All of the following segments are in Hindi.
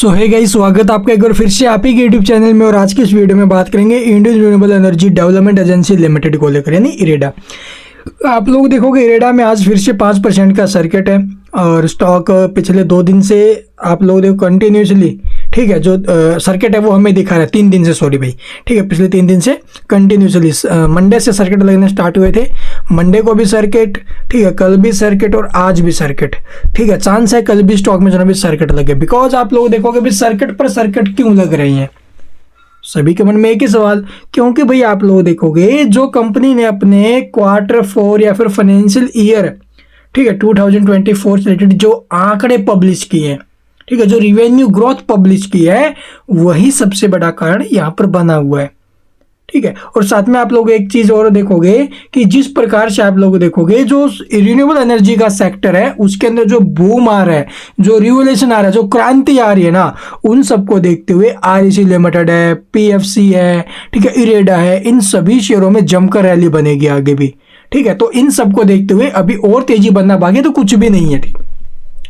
सो है गाइस, स्वागत आपका एक बार फिर से आप ही के यूट्यूब चैनल में। और आज की इस वीडियो में बात करेंगे Indian renewable energy development agency limited को लेकर, यानी इरेडा। आप लोग देखोगे इरेडा में आज फिर से 5% का सर्किट है और स्टॉक पिछले 2 दिन से आप लोग देखो कंटिन्यूसली, ठीक है, जो सर्किट है वो हमें दिखा रहा है 3 दिन से, सॉरी भाई, ठीक है, पिछले 3 दिन से कंटिन्यूसली मंडे से सर्किट लगने स्टार्ट हुए थे। मंडे को भी सर्किट, ठीक है, कल भी सर्किट और आज भी सर्किट, ठीक है। चांस है कल भी स्टॉक में जो भी सर्किट लगे, बिकॉज आप लोग देखोगे भी सर्किट पर सर्किट क्यों लग रही हैं। सभी के मन में एक ही सवाल, क्योंकि भाई आप लोग देखोगे जो कंपनी ने अपने Q4 या फिर फाइनेंशियल ईयर, ठीक है, 2024 से रिलेटेड जो आंकड़े पब्लिश किए हैं, ठीक है, जो रिवेन्यू ग्रोथ पब्लिश की है, वही सबसे बड़ा कारण यहाँ पर बना हुआ है, ठीक है। और साथ में आप लोग एक चीज और देखोगे कि जिस प्रकार से आप लोग देखोगे जो रिन्यूएबल एनर्जी का सेक्टर है उसके अंदर जो बूम आ रहा है, जो रिवोल्यूशन आ रहा है, जो क्रांति आ रही है ना, उन सबको देखते हुए REC लिमिटेड है, PFC है, ठीक है, इरेडा है, इन सभी शेयरों में जमकर रैली बनेगी आगे भी, ठीक है। तो इन सबको देखते हुए अभी और तेजी बनना बाकी तो कुछ भी नहीं है, ठीक।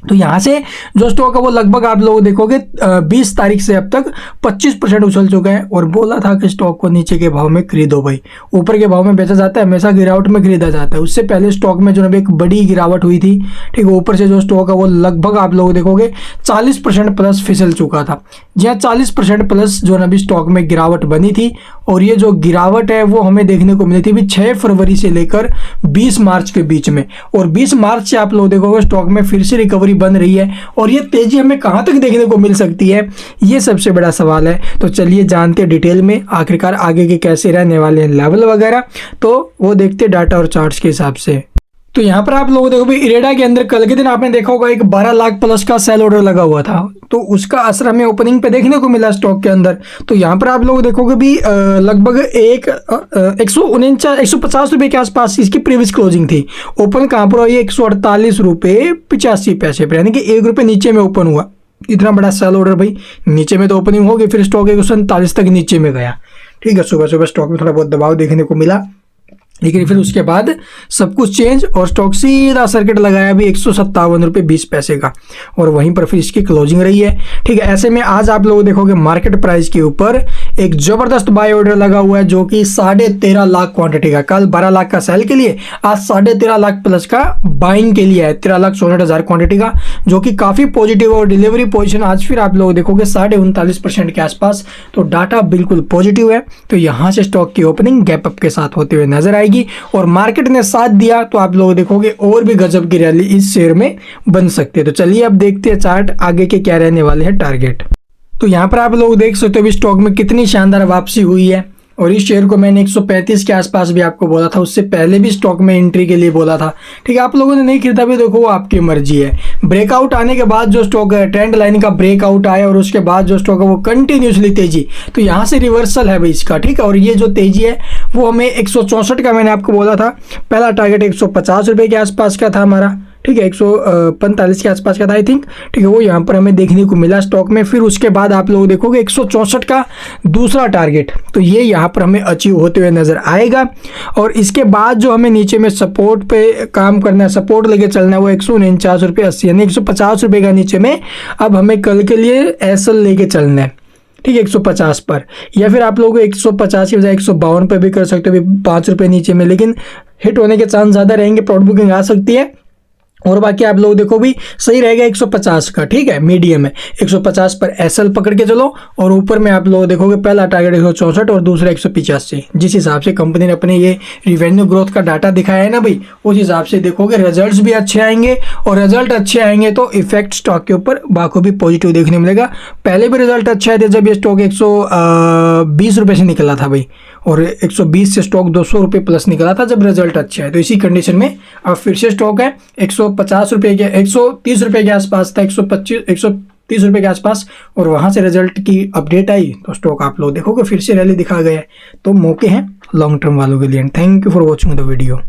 तो यहाँ से जो स्टॉक है वो लगभग आप लोग देखोगे 20 तारीख से अब तक 25% उछल चुका है। और बोला था कि स्टॉक को नीचे के भाव में खरीदो भाई, ऊपर के भाव में बेचा जाता है, हमेशा गिरावट में खरीदा जाता है। उससे पहले स्टॉक में जो है एक बड़ी गिरावट हुई थी, ठीक है, ऊपर से जो स्टॉक है वो लगभग आप लोग देखोगे 40% प्लस फिसल चुका था। जहाँ 40% प्लस जो है स्टॉक में गिरावट बनी थी। और ये जो गिरावट है वो हमें देखने को मिली थी भी 6 फरवरी से लेकर 20 मार्च के बीच में। और 20 मार्च से आप लोग देखोगे स्टॉक में फिर से रिकवरी बन रही है। और ये तेजी हमें कहां तक देखने को मिल सकती है, ये सबसे बड़ा सवाल है। तो चलिए जानते हैं डिटेल में आखिरकार आगे के कैसे रहने वाले हैं लेवल वगैरह, तो वो देखते हैं डाटा और चार्ट्स के हिसाब से। तो यहाँ पर आप लोग देखो भाई इरेडा के अंदर कल के दिन आपने देखा होगा एक 12 लाख प्लस का सेल ऑर्डर लगा हुआ था, तो उसका असर हमें ओपनिंग पे देखने को मिला स्टॉक के अंदर। तो यहाँ पर आप लोग देखोगे भी लगभग 150 रुपये के आसपास इसकी प्रीवियस क्लोजिंग थी। ओपन कहाँ पर हुई, 148 रुपये 85 पैसे पर, यानी कि 1 रुपये नीचे में ओपन हुआ। इतना बड़ा सेल ऑर्डर भाई, नीचे में तो ओपनिंग होगी, फिर स्टॉक 147 तक नीचे में गया, ठीक है। सुबह सुबह स्टॉक में थोड़ा बहुत दबाव देखने को मिला, लेकिन फिर उसके बाद सब कुछ चेंज और स्टॉक सीधा सर्किट लगाया भी 157 रुपये 20 पैसे का, और वहीं पर फिर इसकी क्लोजिंग रही है, ठीक है। ऐसे में आज आप लोग देखोगे मार्केट प्राइस के ऊपर एक जबरदस्त बाय ऑर्डर लगा हुआ है जो कि 13.5 लाख क्वांटिटी का। कल 12 लाख का सेल के लिए, आज 13.5 लाख प्लस का बाइंग के लिए है, 13,64,000 क्वांटिटी का, जो कि काफी पॉजिटिव। और डिलीवरी पोजिशन आज फिर आप लोग देखोगे 39.5% के आसपास, तो डाटा बिल्कुल पॉजिटिव है। तो यहाँ से स्टॉक की ओपनिंग गैप अप के साथ होते हुए नजर आएगी। और मार्केट ने साथ दिया तो आप लोग देखोगे और भी गजब की रैली इस शेयर में बन सकती है। तो चलिए अब देखते हैं चार्ट आगे के क्या रहने वाले हैं टारगेट। तो यहाँ पर आप लोग देख सकते हो भी स्टॉक में कितनी शानदार वापसी हुई है। और इस शेयर को मैंने 135 के आसपास भी आपको बोला था, उससे पहले भी स्टॉक में एंट्री के लिए बोला था, ठीक है। आप लोगों ने नहीं खरीदा भी, देखो वो आपकी मर्जी है। ब्रेकआउट आने के बाद जो स्टॉक है, ट्रेंड लाइन का ब्रेकआउट आया और उसके बाद जो स्टॉक है वो कंटिन्यूसली तेजी, तो यहाँ से रिवर्सल है भाई इसका, ठीक है। और ये जो तेजी है वो हमें 164 का मैंने आपको बोला था, पहला टारगेट 150 रुपये के आसपास का था हमारा, ठीक है, 145 के आसपास का था आई थिंक, ठीक है, वो यहाँ पर हमें देखने को मिला स्टॉक में। फिर उसके बाद आप लोग देखोगे 164 का दूसरा टारगेट, तो ये यहाँ पर हमें अचीव होते हुए नजर आएगा। और इसके बाद जो हमें नीचे में सपोर्ट पे काम करना है, सपोर्ट लेके चलना है, वो 149 रुपये 80, यानी 150 रुपये का नीचे में अब हमें कल के लिए एसएल लेके चलना है, ठीक है, 150 पर। या फिर आप लोग 150 की बजाय 152 पर भी कर सकते हो, 5 रुपये नीचे में, लेकिन हिट होने के चांस ज़्यादा रहेंगे, प्रॉफिट बुकिंग आ सकती है। और बाकी आप लोग देखो भी सही रहेगा 150 का, ठीक है, मीडियम है, 150 पर एसएल पकड़ के चलो। और ऊपर में आप लोग देखोगे पहला टारगेट 164 और दूसरा 185। जिस हिसाब से कंपनी ने अपने ये रिवेन्यू ग्रोथ का डाटा दिखाया है ना भाई, उस हिसाब से देखोगे रिजल्ट्स भी अच्छे आएंगे। और रिजल्ट अच्छे आएंगे तो इफेक्ट स्टॉक के ऊपर बाखूबी पॉजिटिव देखने मिलेगा। पहले भी रिजल्ट अच्छे आए थे जब ये स्टॉक 120 रुपये से निकला था भाई, और 120 से स्टॉक 200 रुपये प्लस निकला था जब रिजल्ट अच्छे आए। तो इसी कंडीशन में अब फिर से स्टॉक है 150 रुपये के, 130 रुपये के आसपास था, 130 रुपये के आसपास, और वहां से रिजल्ट की अपडेट आई तो स्टॉक आप लोग देखोगे फिर से रैली दिखा गया है। तो मौके हैं लॉन्ग टर्म वालों के लिए। Thank you for watching the video.